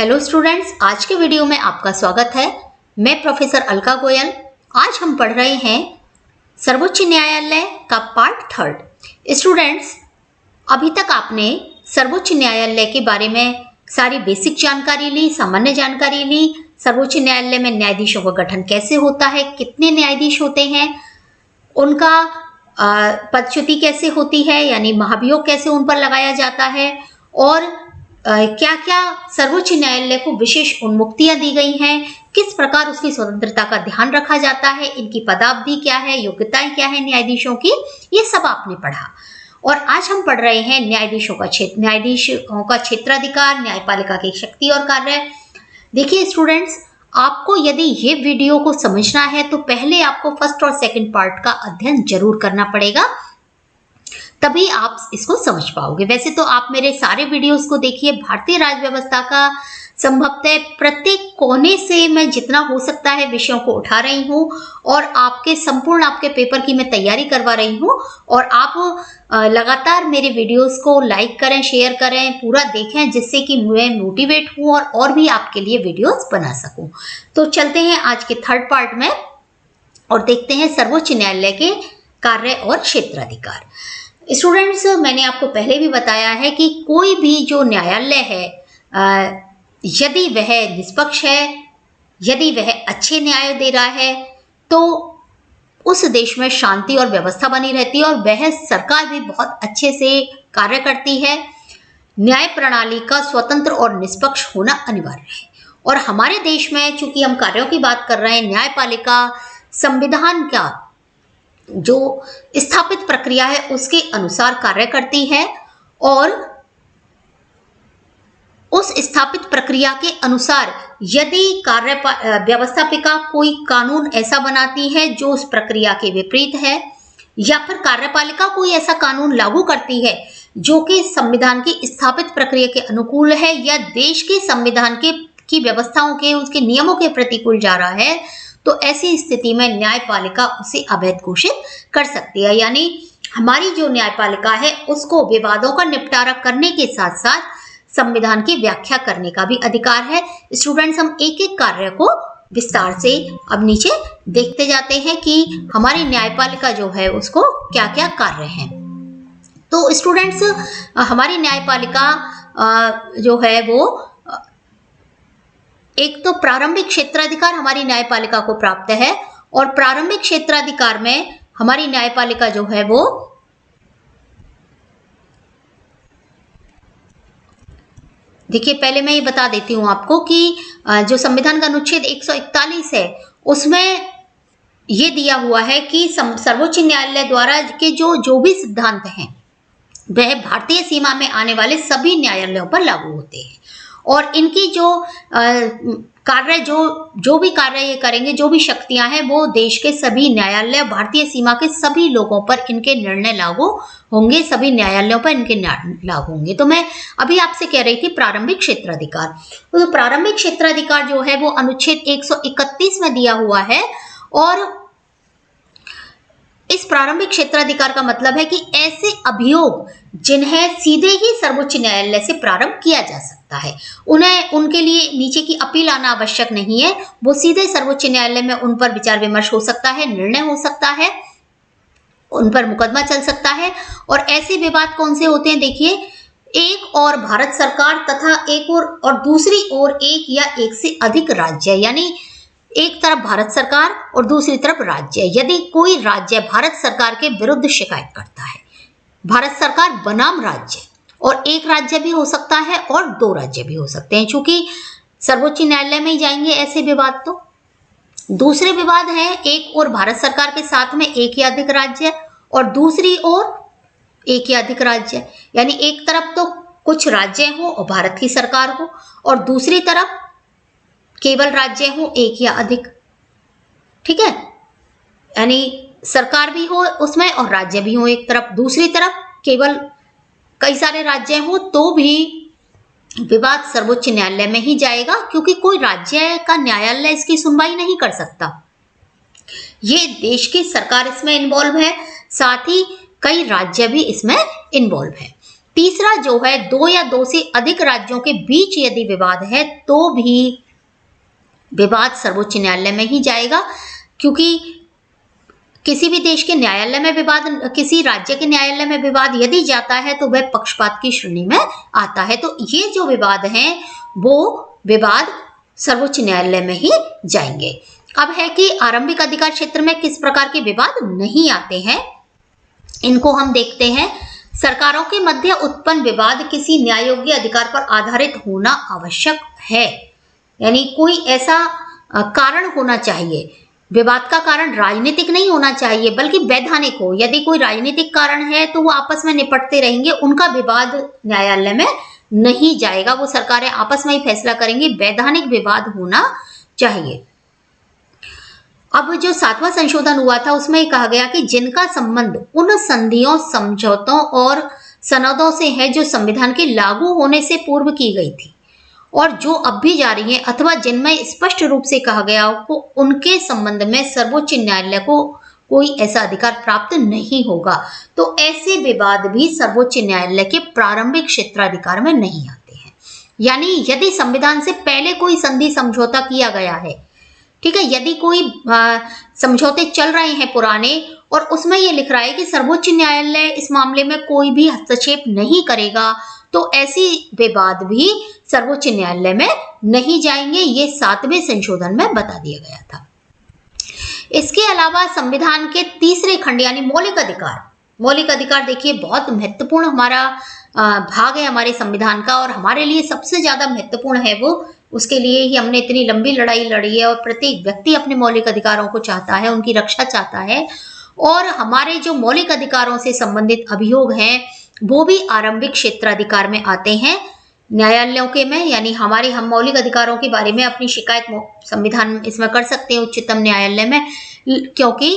Hello students, आज के video में आपका स्वागत है। मैं प्रोफेसर अलका गोयल। आज हम पढ़ रहे हैं सर्वोच्च न्यायालय का पार्ट 3। स्टूडेंट्स, अभी तक आपने सर्वोच्च न्यायालय के बारे में सारी बेसिक जानकारी ली, सामान्य जानकारी ली। सर्वोच्च न्यायालय में न्यायाधीशों का गठन कैसे होता है, कितने न्यायाधीश होते हैं, उनका पदच्युति कैसे होती है यानी महाभियोग कैसे उन पर लगाया जाता है, और क्या क्या सर्वोच्च न्यायालय को विशेष उन्मुक्तियां दी गई हैं, किस प्रकार उसकी स्वतंत्रता का ध्यान रखा जाता है, इनकी पदावधि क्या है, योग्यताएं क्या है न्यायाधीशों की, ये सब आपने पढ़ा। और आज हम पढ़ रहे हैं न्यायाधीशों का क्षेत्राधिकार, न्यायपालिका की शक्ति और कार्य। देखिए स्टूडेंट्स, आपको यदि ये वीडियो को समझना है तो पहले आपको फर्स्ट और सेकंड पार्ट का अध्ययन जरूर करना पड़ेगा, तभी आप इसको समझ पाओगे। वैसे तो आप मेरे सारे वीडियोस को देखिए। भारतीय राज्य व्यवस्था का संभवतः प्रत्येक कोने से मैं जितना हो सकता है विषयों को उठा रही हूँ और आपके पेपर की मैं तैयारी करवा रही हूँ। और आप लगातार मेरे वीडियोस को लाइक करें, शेयर करें, पूरा देखें, जिससे कि मैं मोटिवेट हूँ और भी आपके लिए वीडियोस बना सकूं। तो चलते हैं आज के थर्ड पार्ट में और देखते हैं सर्वोच्च न्यायालय के कार्य और क्षेत्राधिकार। स्टूडेंट्स, मैंने आपको पहले भी बताया है कि कोई भी जो न्यायालय है, यदि वह निष्पक्ष है, यदि वह अच्छे न्याय दे रहा है, तो उस देश में शांति और व्यवस्था बनी रहती है और वह सरकार भी बहुत अच्छे से कार्य करती है। न्याय प्रणाली का स्वतंत्र और निष्पक्ष होना अनिवार्य है। और हमारे देश में चूंकि हम कार्यों की बात कर रहे हैं, न्यायपालिका संविधान का जो स्थापित प्रक्रिया है उसके अनुसार कार्य करती है और उस स्थापित प्रक्रिया के अनुसार यदि व्यवस्थापिका कोई कानून ऐसा बनाती है जो उस प्रक्रिया के विपरीत है, या फिर कार्यपालिका कोई ऐसा कानून लागू करती है जो कि संविधान की स्थापित प्रक्रिया के अनुकूल है या देश के संविधान की व्यवस्थाओं के, उसके नियमों के प्रतिकूल जा रहा है, तो ऐसी स्थिति में न्यायपालिका उसे अवैध घोषित कर सकती है। यानी हमारी जो न्यायपालिका है उसको विवादों का निपटारा करने के साथ साथ संविधान की व्याख्या करने का भी अधिकार है। स्टूडेंट्स, हम एक एक कार्य को विस्तार से अब नीचे देखते जाते हैं कि हमारी न्यायपालिका जो है उसको क्या क्या कार्य हैं। तो स्टूडेंट्स, हमारी न्यायपालिका जो है वो एक तो प्रारंभिक क्षेत्राधिकार हमारी न्यायपालिका को प्राप्त है, और प्रारंभिक क्षेत्राधिकार में हमारी न्यायपालिका जो है वो देखिए, पहले मैं ये बता देती हूं आपको कि जो संविधान का अनुच्छेद 141 है उसमें ये दिया हुआ है कि सर्वोच्च न्यायालय द्वारा के जो भी सिद्धांत हैं वह भारतीय सीमा में आने वाले सभी न्यायालयों पर लागू होते हैं, और इनकी जो कार्य जो भी कार्य ये करेंगे, जो भी शक्तियां हैं, वो देश के सभी न्यायालय, भारतीय सीमा के सभी लोगों पर इनके निर्णय लागू होंगे, सभी न्यायालयों पर इनके लागू होंगे। तो मैं अभी आपसे कह रही थी प्रारंभिक क्षेत्राधिकार। तो प्रारंभिक क्षेत्राधिकार जो है वो अनुच्छेद 131 में दिया हुआ है, और इस प्रारंभिक क्षेत्राधिकार का मतलब है कि ऐसे अभियोग जिन्हें सीधे ही सर्वोच्च न्यायालय से प्रारंभ किया जा सकता है, उनके लिए नीचे की अपील आना आवश्यक नहीं है, वो सीधे सर्वोच्च न्यायालय में उन पर विचार विमर्श हो सकता है, निर्णय हो सकता है, उन पर मुकदमा चल सकता है। और ऐसे विवाद कौन से होते हैं? देखिए, एक और भारत सरकार तथा एक और दूसरी ओर एक या एक से अधिक राज्य, यानी एक तरफ भारत सरकार और दूसरी तरफ राज्य। यदि कोई राज्य भारत सरकार के विरुद्ध शिकायत करता है, भारत सरकार बनाम राज्य, और एक राज्य भी हो सकता है और दो राज्य भी हो सकते हैं, क्योंकि सर्वोच्च न्यायालय में ही जाएंगे ऐसे विवाद। तो दूसरे विवाद हैं एक और भारत सरकार के साथ में एक या अधिक राज्य और दूसरी ओर एक या अधिक राज्य, यानी एक तरफ तो कुछ राज्य हो और भारत की सरकार हो, और दूसरी तरफ केवल राज्य हो एक या अधिक। ठीक है, यानी सरकार भी हो उसमें और राज्य भी हो एक तरफ, दूसरी तरफ केवल कई सारे राज्य हो, तो भी विवाद सर्वोच्च न्यायालय में ही जाएगा, क्योंकि कोई राज्य का न्यायालय इसकी सुनवाई नहीं कर सकता। ये देश की सरकार इसमें इन्वॉल्व है, साथ ही कई राज्य भी इसमें इन्वॉल्व है। तीसरा जो है, 2 या 2 से अधिक राज्यों के बीच यदि विवाद है तो भी विवाद सर्वोच्च न्यायालय में ही जाएगा, क्योंकि किसी भी देश के न्यायालय में विवाद, किसी राज्य के न्यायालय में विवाद यदि जाता है तो वह पक्षपात की श्रेणी में आता है। तो ये जो विवाद हैं वो विवाद सर्वोच्च न्यायालय में ही जाएंगे। अब है कि आरंभिक अधिकार क्षेत्र में किस प्रकार के विवाद नहीं आते हैं, इनको हम देखते हैं। सरकारों के मध्य उत्पन्न विवाद किसी न्याययोग्य अधिकार पर आधारित होना आवश्यक है, यानी कोई ऐसा कारण होना चाहिए। विवाद का कारण राजनीतिक नहीं होना चाहिए बल्कि वैधानिक हो। यदि कोई राजनीतिक कारण है तो वो आपस में निपटते रहेंगे, उनका विवाद न्यायालय में नहीं जाएगा, वो सरकारें आपस में ही फैसला करेंगी। वैधानिक विवाद होना चाहिए। अब जो 7वां संशोधन हुआ था उसमें ये कहा गया कि जिनका संबंध उन संधियों, समझौतों और सनदों से है जो संविधान के लागू होने से पूर्व की गई थी और जो अब भी जारी है, अथवा जिनमें स्पष्ट रूप से कहा गया हो, उनके संबंध में सर्वोच्च न्यायालय को कोई ऐसा अधिकार प्राप्त नहीं होगा। तो ऐसे विवाद भी सर्वोच्च न्यायालय के प्रारंभिक क्षेत्राधिकार में नहीं आते हैं। यानी यदि संविधान से पहले कोई संधि समझौता किया गया है, ठीक है, यदि कोई समझौते चल रहे हैं पुराने और उसमें यह लिख रहा है कि सर्वोच्च न्यायालय इस मामले में कोई भी हस्तक्षेप नहीं करेगा, तो ऐसी विवाद भी सर्वोच्च न्यायालय में नहीं जाएंगे। ये 7वें संशोधन में बता दिया गया था। इसके अलावा संविधान के तीसरे खंड यानी मौलिक अधिकार, मौलिक अधिकार देखिए बहुत महत्वपूर्ण हमारा भाग है हमारे संविधान का, और हमारे लिए सबसे ज्यादा महत्वपूर्ण है वो। उसके लिए ही हमने इतनी लंबी लड़ाई लड़ी है और प्रत्येक व्यक्ति अपने मौलिक अधिकारों को चाहता है, उनकी रक्षा चाहता है। और हमारे जो मौलिक अधिकारों से संबंधित अभियोग हैं वो भी आरंभिक क्षेत्राधिकार में आते हैं न्यायालयों के में, यानी हम मौलिक अधिकारों के बारे में अपनी शिकायत संविधान इसमें कर सकते हैं उच्चतम न्यायालय में, क्योंकि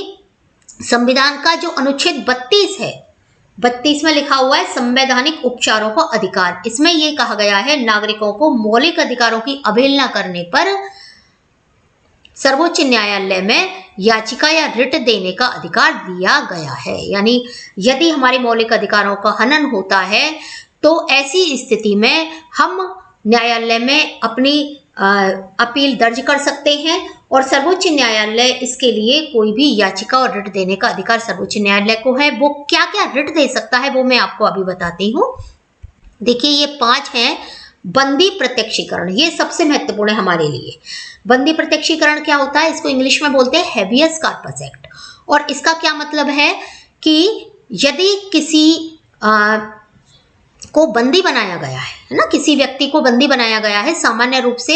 संविधान का जो अनुच्छेद 32 है, 32 में लिखा हुआ है संवैधानिक उपचारों का अधिकार। इसमें यह कहा गया है नागरिकों को मौलिक अधिकारों की अवहेलना करने पर सर्वोच्च न्यायालय में याचिका या रिट देने का अधिकार दिया गया है। यानी यदि हमारे मौलिक अधिकारों का हनन होता है तो ऐसी स्थिति में हम न्यायालय में अपनी अपील दर्ज कर सकते हैं और सर्वोच्च न्यायालय इसके लिए कोई भी याचिका और रिट देने का अधिकार सर्वोच्च न्यायालय को है। वो क्या क्या रिट दे सकता है वो मैं आपको अभी बताती हूँ। देखिए ये 5 हैं। बंदी प्रत्यक्षीकरण, ये सबसे महत्वपूर्ण है हमारे लिए। बंदी प्रत्यक्षीकरण क्या होता है, इसको इंग्लिश में बोलते हैं हैबियस कॉर्पस एक्ट। और इसका क्या मतलब है कि यदि किसी को बंदी बनाया गया है ना, किसी व्यक्ति को बंदी बनाया गया है, सामान्य रूप से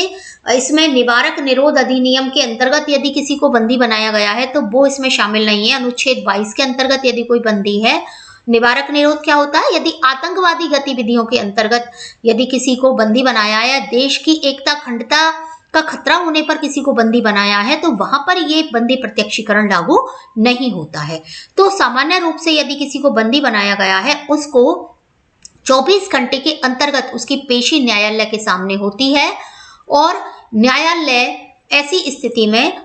इसमें निवारक निरोध अधिनियम के अंतर्गत यदि किसी को बंदी बनाया गया है तो वो इसमें शामिल नहीं है। अनुच्छेद 22 के अंतर्गत यदि कोई बंदी है, निवारक निरोध क्या होता है, यदि आतंकवादी गतिविधियों के अंतर्गत यदि किसी को बंदी बनाया है या देश की एकता अखंडता का खतरा होने पर किसी को बंदी बनाया है तो वहां पर ये बंदी प्रत्यक्षीकरण लागू नहीं होता है। तो सामान्य रूप से यदि किसी को बंदी बनाया गया है उसको 24 घंटे के अंतर्गत उसकी पेशी न्यायालय के सामने होती है और न्यायालय ऐसी स्थिति में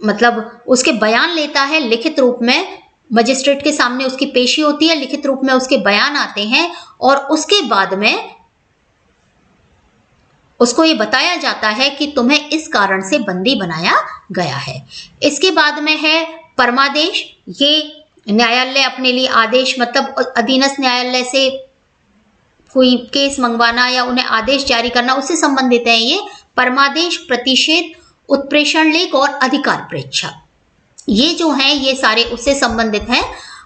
मतलब उसके बयान लेता है लिखित रूप में। मजिस्ट्रेट के सामने उसकी पेशी होती है, लिखित रूप में उसके बयान आते हैं और उसके बाद में उसको ये बताया जाता है कि तुम्हें इस कारण से बंदी बनाया गया है। इसके बाद में है परमादेश। ये न्यायालय अपने लिए आदेश, मतलब अधीनस्थ न्यायालय से कोई केस मंगवाना या उन्हें आदेश जारी करना, उससे संबंधित है ये। परमादेश, प्रतिषेध, उत्प्रेषण लेख और अधिकार प्रेक्षा, ये जो हैं ये सारे उससे संबंधित हैं।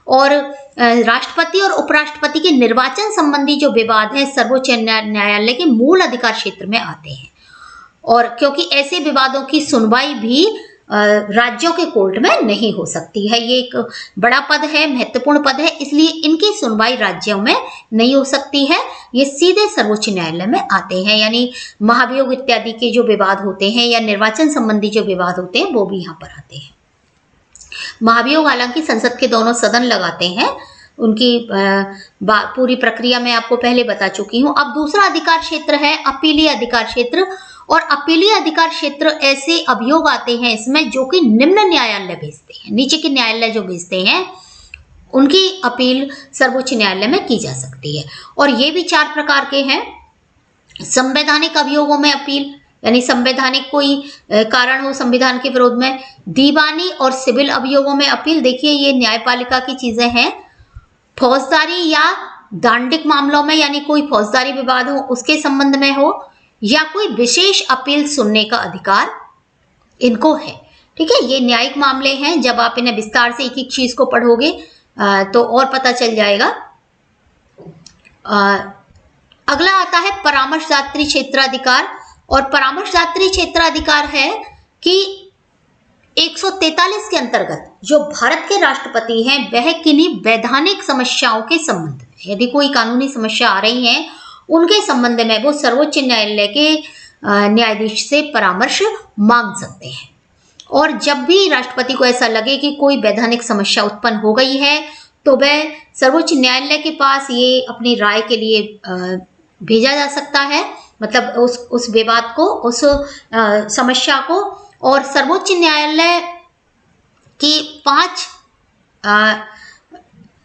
और राष्ट्रपति और उपराष्ट्रपति के निर्वाचन संबंधी जो विवाद हैं सर्वोच्च न्यायालय के मूल अधिकार क्षेत्र में आते हैं। और क्योंकि ऐसे विवादों की सुनवाई भी राज्यों के कोर्ट में नहीं हो सकती है, ये एक बड़ा पद है, महत्वपूर्ण पद है, इसलिए इनकी सुनवाई राज्यों में नहीं हो सकती है, ये सीधे सर्वोच्च न्यायालय में आते हैं। यानी महाभियोग इत्यादि के जो विवाद होते हैं या निर्वाचन संबंधी जो विवाद होते हैं वो भी यहाँ पर आते हैं। महाभियोग हालांकि संसद के दोनों सदन लगाते हैं, उनकी पूरी प्रक्रिया मैं आपको पहले बता चुकी हूँ। अब दूसरा अधिकार क्षेत्र है अपीलीय अधिकार क्षेत्र। और अपीलीय अधिकार क्षेत्र ऐसे अभियोग आते हैं इसमें जो कि निम्न न्यायालय भेजते हैं, नीचे के न्यायालय जो भेजते हैं उनकी अपील सर्वोच्च न्यायालय में की जा सकती है। और ये भी 4 प्रकार के हैं। संवैधानिक अभियोगों में अपील, यानी संवैधानिक कोई कारण हो संविधान के विरोध में। दीवानी और सिविल अभियोगों में अपील, देखिए ये न्यायपालिका की चीजें हैं। फौजदारी या दांडिक मामलों में, यानी कोई फौजदारी विवाद हो उसके संबंध में हो, या कोई विशेष अपील सुनने का अधिकार इनको है। ठीक है, ये न्यायिक मामले हैं। जब आप इन्हें विस्तार से एक एक चीज को पढ़ोगे तो और पता चल जाएगा। अगला आता है परामर्शदात्री क्षेत्राधिकार। और परामर्शदात्री क्षेत्राधिकार है कि 143 के अंतर्गत जो भारत के राष्ट्रपति हैं वह किन्हीं वैधानिक समस्याओं के संबंध में, यदि कोई कानूनी समस्या आ रही है उनके संबंध में वो सर्वोच्च न्यायालय के न्यायाधीश से परामर्श मांग सकते हैं। और जब भी राष्ट्रपति को ऐसा लगे कि कोई वैधानिक समस्या उत्पन्न हो गई है तो वह सर्वोच्च न्यायालय के पास ये अपनी राय के लिए भेजा जा सकता है, मतलब उस विवाद को, उस समस्या को। और सर्वोच्च न्यायालय की 5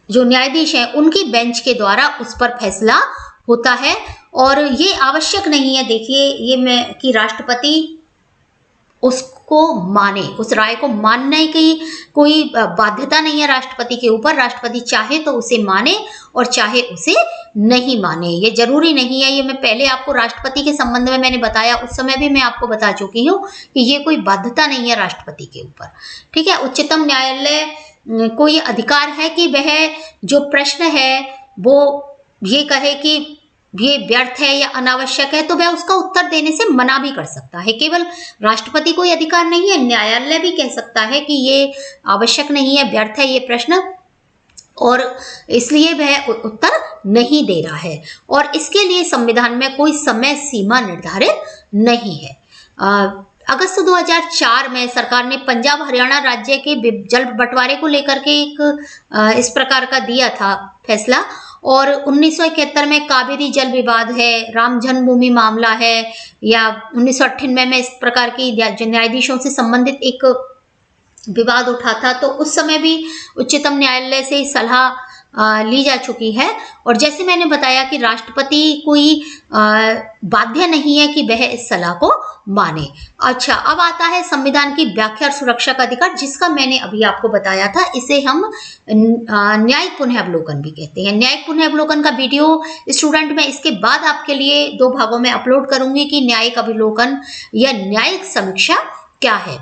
जो न्यायाधीश हैं उनकी बेंच के द्वारा उस पर फैसला होता है। और ये आवश्यक नहीं है, देखिए ये मैं कि राष्ट्रपति उसको माने, उस राय को मानने की कोई बाध्यता नहीं है राष्ट्रपति के ऊपर। राष्ट्रपति चाहे तो उसे माने और चाहे उसे नहीं माने, ये जरूरी नहीं है। ये मैं पहले आपको राष्ट्रपति के संबंध में मैंने बताया, उस समय भी मैं आपको बता चुकी हूँ कि ये कोई बाध्यता नहीं है राष्ट्रपति के ऊपर। ठीक है, उच्चतम न्यायालय को ये अधिकार है कि वह जो प्रश्न है वो ये कहे कि ये व्यर्थ है या अनावश्यक है तो वह उसका उत्तर देने से मना भी कर सकता है। केवल राष्ट्रपति को ये अधिकार नहीं है, न्यायालय भी कह सकता है कि ये आवश्यक नहीं है, व्यर्थ है ये प्रश्न, और इसलिए वह उत्तर नहीं दे रहा है। और इसके लिए संविधान में कोई समय सीमा निर्धारित नहीं है। अगस्त 2004 में सरकार ने पंजाब हरियाणा राज्य के जल बंटवारे को लेकर के एक इस प्रकार का दिया था फैसला। और 1971 में कावेरी जल विवाद है, राम जन्मभूमि मामला है, या 1998 में इस प्रकार की न्यायाधीशों से संबंधित एक विवाद उठा था, तो उस समय भी उच्चतम न्यायालय से सलाह ली जा चुकी है। और जैसे मैंने बताया कि राष्ट्रपति कोई बाध्य नहीं है कि वह इस सलाह को माने। अच्छा, अब आता है संविधान की व्याख्या और सुरक्षा का अधिकार, जिसका मैंने अभी आपको बताया था। इसे हम न्यायिक पुनः अवलोकन भी कहते हैं। न्यायिक पुनः अवलोकन का वीडियो स्टूडेंट मैं इसके बाद आपके लिए 2 भागों में अपलोड करूंगी कि न्यायिक अवलोकन या न्यायिक समीक्षा क्या है।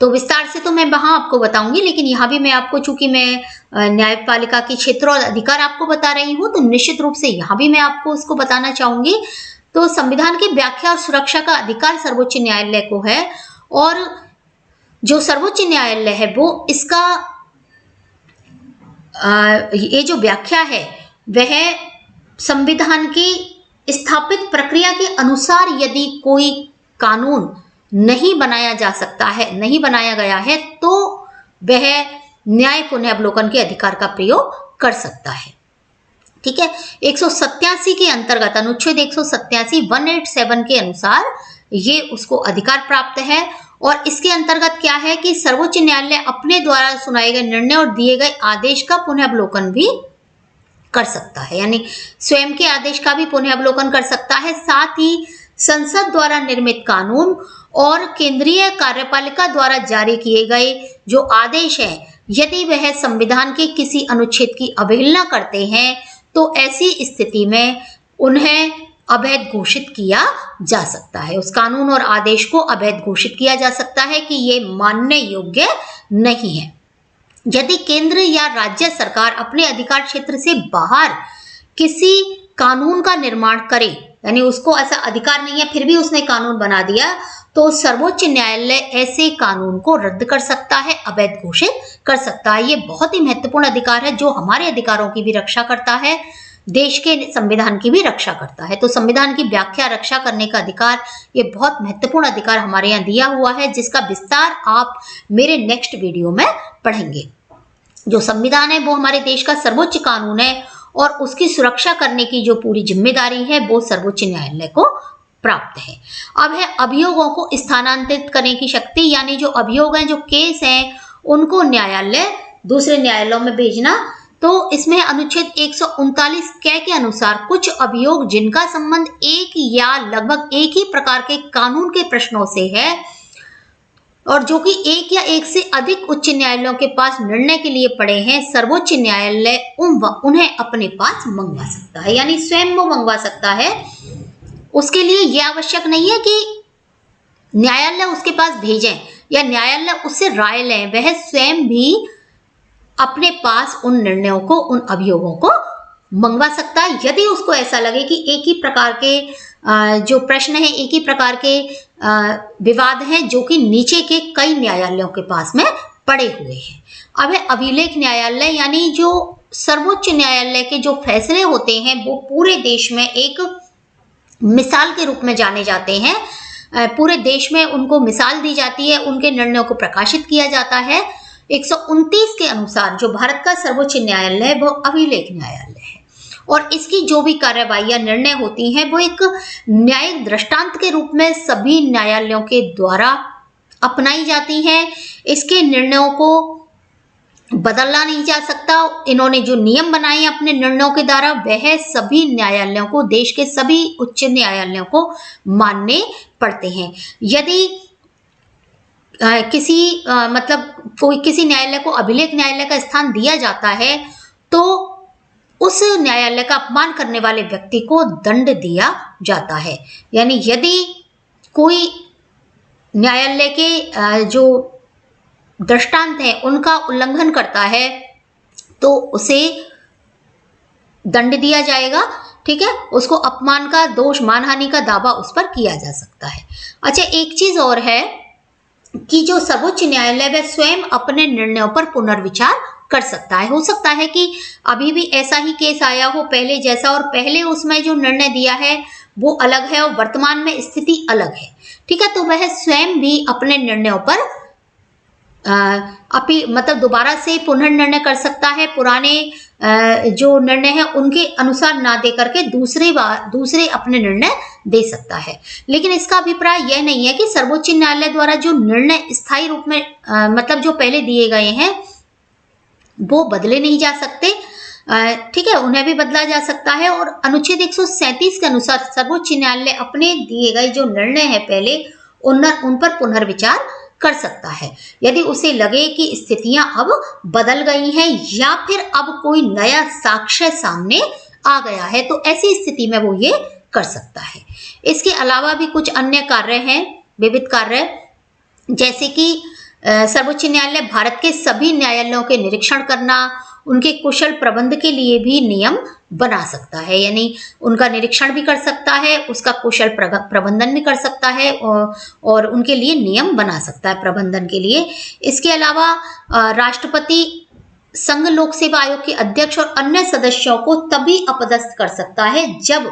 तो विस्तार से तो मैं वहां आपको बताऊंगी, लेकिन यहाँ भी मैं आपको, चूंकि मैं न्यायपालिका की क्षेत्र और अधिकार आपको बता रही हूँ, तो निश्चित रूप से यहाँ भी मैं आपको उसको बताना चाहूंगी। तो संविधान की व्याख्या और सुरक्षा का अधिकार सर्वोच्च न्यायालय को है। और जो सर्वोच्च न्यायालय है वो इसका ये जो व्याख्या है वह संविधान की स्थापित प्रक्रिया के अनुसार यदि कोई कानून नहीं बनाया जा सकता है, नहीं बनाया गया है, तो वह न्याय पुनः अवलोकन के अधिकार का प्रयोग कर सकता है। ठीक है, 187 के अंतर्गत, अनुच्छेद 187 187 के अनुसार ये उसको अधिकार प्राप्त है। और इसके अंतर्गत क्या है कि सर्वोच्च न्यायालय अपने द्वारा सुनाए गए निर्णय और दिए गए आदेश का पुनः अवलोकन भी कर सकता है, यानी स्वयं के आदेश का भी पुनः अवलोकन कर सकता है। साथ ही संसद द्वारा निर्मित कानून और केंद्रीय कार्यपालिका द्वारा जारी किए गए जो आदेश हैं, यदि वह संविधान के किसी अनुच्छेद की अवहेलना करते हैं तो ऐसी स्थिति में उन्हें अवैध घोषित किया जा सकता है। उस कानून और आदेश को अवैध घोषित किया जा सकता है कि ये मानने योग्य नहीं है। यदि केंद्र या राज्य सरकार अपने अधिकार क्षेत्र से बाहर किसी कानून का निर्माण करे, यानी उसको ऐसा अधिकार नहीं है फिर भी उसने कानून बना दिया, तो सर्वोच्च न्यायालय ऐसे कानून को रद्द कर सकता है, अवैध घोषित कर सकता है। ये बहुत ही महत्वपूर्ण अधिकार है जो हमारे अधिकारों की भी रक्षा करता है, देश के संविधान की भी रक्षा करता है। तो संविधान की व्याख्या रक्षा करने का अधिकार, ये बहुत महत्वपूर्ण अधिकार हमारे यहाँ दिया हुआ है, जिसका विस्तार आप मेरे नेक्स्ट वीडियो में पढ़ेंगे। जो संविधान है वो हमारे देश का सर्वोच्च कानून है और उसकी सुरक्षा करने की जो पूरी जिम्मेदारी है वो सर्वोच्च न्यायालय को प्राप्त है। अब है अभियोगों को स्थानांतरित करने की शक्ति, यानी जो अभियोग हैं, जो केस हैं, उनको न्यायालय दूसरे न्यायालयों में भेजना। तो इसमें अनुच्छेद 139 क के अनुसार कुछ अभियोग जिनका संबंध एक या लगभग एक ही प्रकार के कानून के प्रश्नों से है और जो कि एक या एक से अधिक उच्च न्यायालयों के पास निर्णय के लिए पड़े हैं, सर्वोच्च न्यायालय उन्हें अपने पास मंगवा सकता है, यानी स्वयं वो मंगवा सकता है। उसके लिए यह आवश्यक नहीं है कि न्यायालय उसके पास भेजें या न्यायालय उससे राय लें, वह स्वयं भी अपने पास उन निर्णयों को, उन अभियोगों को मंगवा सकता है यदि उसको ऐसा लगे कि एक ही प्रकार के जो प्रश्न है, एक ही प्रकार के विवाद हैं जो कि नीचे के कई न्यायालयों के पास में पड़े हुए हैं। अब अभिलेख न्यायालय यानी जो सर्वोच्च न्यायालय के जो फैसले होते हैं वो पूरे देश में एक मिसाल के रूप में जाने जाते हैं। पूरे देश में उनको मिसाल दी जाती है, उनके निर्णयों को प्रकाशित किया जाता है। 129 के अनुसार जो भारत का सर्वोच्च न्यायालय है वो अभिलेख न्यायालय है और इसकी जो भी कार्यवाही या निर्णय होती हैं वो एक न्यायिक दृष्टांत के रूप में सभी न्यायालयों के द्वारा अपनाई जाती हैं। इसके निर्णयों को बदला नहीं जा सकता। इन्होंने जो नियम बनाए अपने निर्णयों के द्वारा वह सभी न्यायालयों को, देश के सभी उच्च न्यायालयों को मानने पड़ते हैं। यदि किसी न्यायालय को अभिलेख न्यायालय का स्थान दिया जाता है तो उस न्यायालय का अपमान करने वाले व्यक्ति को दंड दिया जाता है। यानी यदि कोई न्यायालय के जो दृष्टांत है उनका उल्लंघन करता है तो उसे दंड दिया जाएगा। ठीक है, उसको अपमान का दोष, मानहानि का दावा उस पर किया जा सकता है। अच्छा, एक चीज और है कि जो सर्वोच्च न्यायालय वह स्वयं अपने निर्णयों पर पुनर्विचार कर सकता है। हो सकता है कि अभी भी ऐसा ही केस आया हो पहले जैसा और पहले उसमें जो निर्णय दिया है वो अलग है और वर्तमान में स्थिति अलग है। ठीक है, तो वह स्वयं भी अपने निर्णयों पर दोबारा से पुनर्निर्णय कर सकता है। पुराने जो निर्णय है उनके अनुसार ना दे करके दूसरे अपने निर्णय दे सकता है। लेकिन इसका अभिप्राय यह नहीं है कि सर्वोच्च न्यायालय द्वारा जो निर्णय स्थायी रूप में जो पहले दिए गए हैं वो बदले नहीं जा सकते। ठीक है, उन्हें भी बदला जा सकता है। और अनुच्छेद 137 के अनुसार सर्वोच्च न्यायालय अपने दिए गए जो निर्णय है पहले उन पर पुनर्विचार कर सकता है यदि उसे लगे कि स्थितियां अब बदल गई हैं या फिर अब कोई नया साक्ष्य सामने आ गया है, तो ऐसी स्थिति में वो ये कर सकता है। इसके अलावा भी कुछ अन्य कार्य हैं, विविध कार्य, जैसे कि सर्वोच्च न्यायालय भारत के सभी न्यायालयों के निरीक्षण करना, उनके कुशल प्रबंध के लिए भी नियम बना सकता है। यानी उनका निरीक्षण भी कर सकता है, उसका कुशल प्रबंधन भी कर सकता है और उनके लिए नियम बना सकता है प्रबंधन के लिए। इसके अलावा राष्ट्रपति संघ लोक सेवा आयोग के अध्यक्ष और अन्य सदस्यों को तभी अपदस्थ कर सकता है जब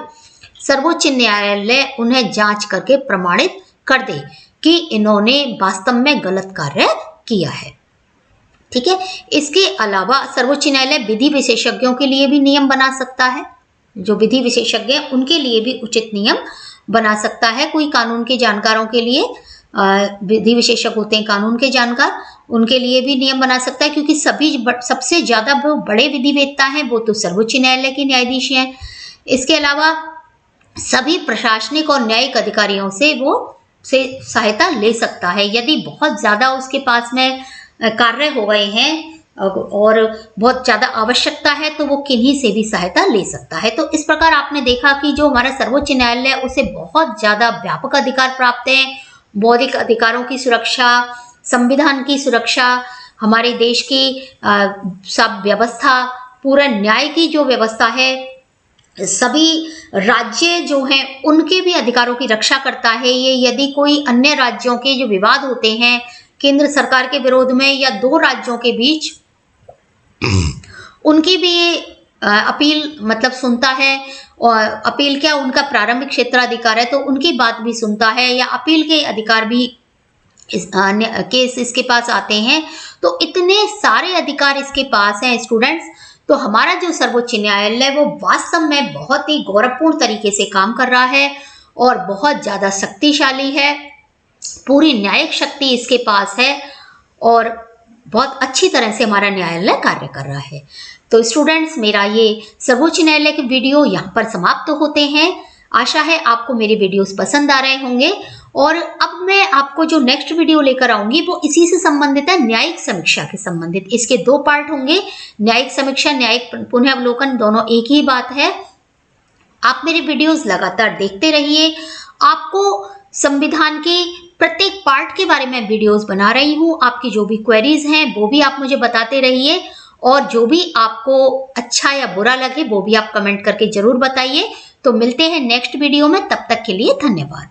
सर्वोच्च न्यायालय उन्हें जांच करके प्रमाणित कर दे कि इन्होंने वास्तव में गलत कार्य किया है। ठीक है, इसके अलावा सर्वोच्च न्यायालय विधि विशेषज्ञों के लिए भी नियम बना सकता है। जो विधि विशेषज्ञ हैं उनके लिए भी उचित नियम बना सकता है। कोई कानून के जानकारों के लिए, विधि विशेषज्ञ होते हैं कानून के जानकार, उनके लिए भी नियम बना सकता है, क्योंकि सबसे ज्यादा वो बड़े विधिवेत्ता हैं वो तो सर्वोच्च न्यायालय के न्यायाधीश हैं। इसके अलावा सभी प्रशासनिक और न्यायिक अधिकारियों से वो सहायता ले सकता है। यदि बहुत ज्यादा उसके पास में कार्य हो गए हैं और बहुत ज्यादा आवश्यकता है तो वो किन्हीं से भी सहायता ले सकता है। तो इस प्रकार आपने देखा कि जो हमारा सर्वोच्च न्यायालय है उसे बहुत ज्यादा व्यापक अधिकार प्राप्त है। बौद्धिक अधिकारों की सुरक्षा, संविधान की सुरक्षा, हमारे देश की सब व्यवस्था, पूरा न्याय की जो व्यवस्था है, सभी राज्य जो हैं उनके भी अधिकारों की रक्षा करता है। ये यदि कोई अन्य राज्यों के जो विवाद होते हैं केंद्र सरकार के विरोध में या दो राज्यों के बीच, उनकी भी अपील सुनता है। और अपील क्या, उनका प्रारंभिक क्षेत्राधिकार है तो उनकी बात भी सुनता है, या अपील के अधिकार भी केस इसके पास आते हैं। तो इतने सारे अधिकार इसके पास हैं स्टूडेंट्स। तो हमारा जो सर्वोच्च न्यायालय वो वास्तव में बहुत ही गौरवपूर्ण तरीके से काम कर रहा है और बहुत ज्यादा शक्तिशाली है। पूरी न्यायिक शक्ति इसके पास है और बहुत अच्छी तरह से हमारा न्यायालय कार्य कर रहा है। तो स्टूडेंट्स, मेरा ये सर्वोच्च न्यायालय के वीडियो यहाँ पर समाप्त होते हैं। आशा है आपको मेरे वीडियोस पसंद आ रहे होंगे और अब मैं आपको जो नेक्स्ट वीडियो लेकर आऊंगी वो इसी से संबंधित है, न्यायिक समीक्षा के संबंधित। इसके 2 पार्ट होंगे, न्यायिक समीक्षा, न्यायिक पुनरावलोकन, दोनों एक ही बात है। आप मेरे वीडियोस लगातार देखते रहिए। आपको संविधान के प्रत्येक पार्ट के बारे में वीडियोस बना रही हूँ। आपकी जो भी क्वेरीज हैं वो भी आप मुझे बताते रहिए और जो भी आपको अच्छा या बुरा लगे वो भी आप कमेंट करके जरूर बताइए। तो मिलते हैं नेक्स्ट वीडियो में, तब तक के लिए धन्यवाद।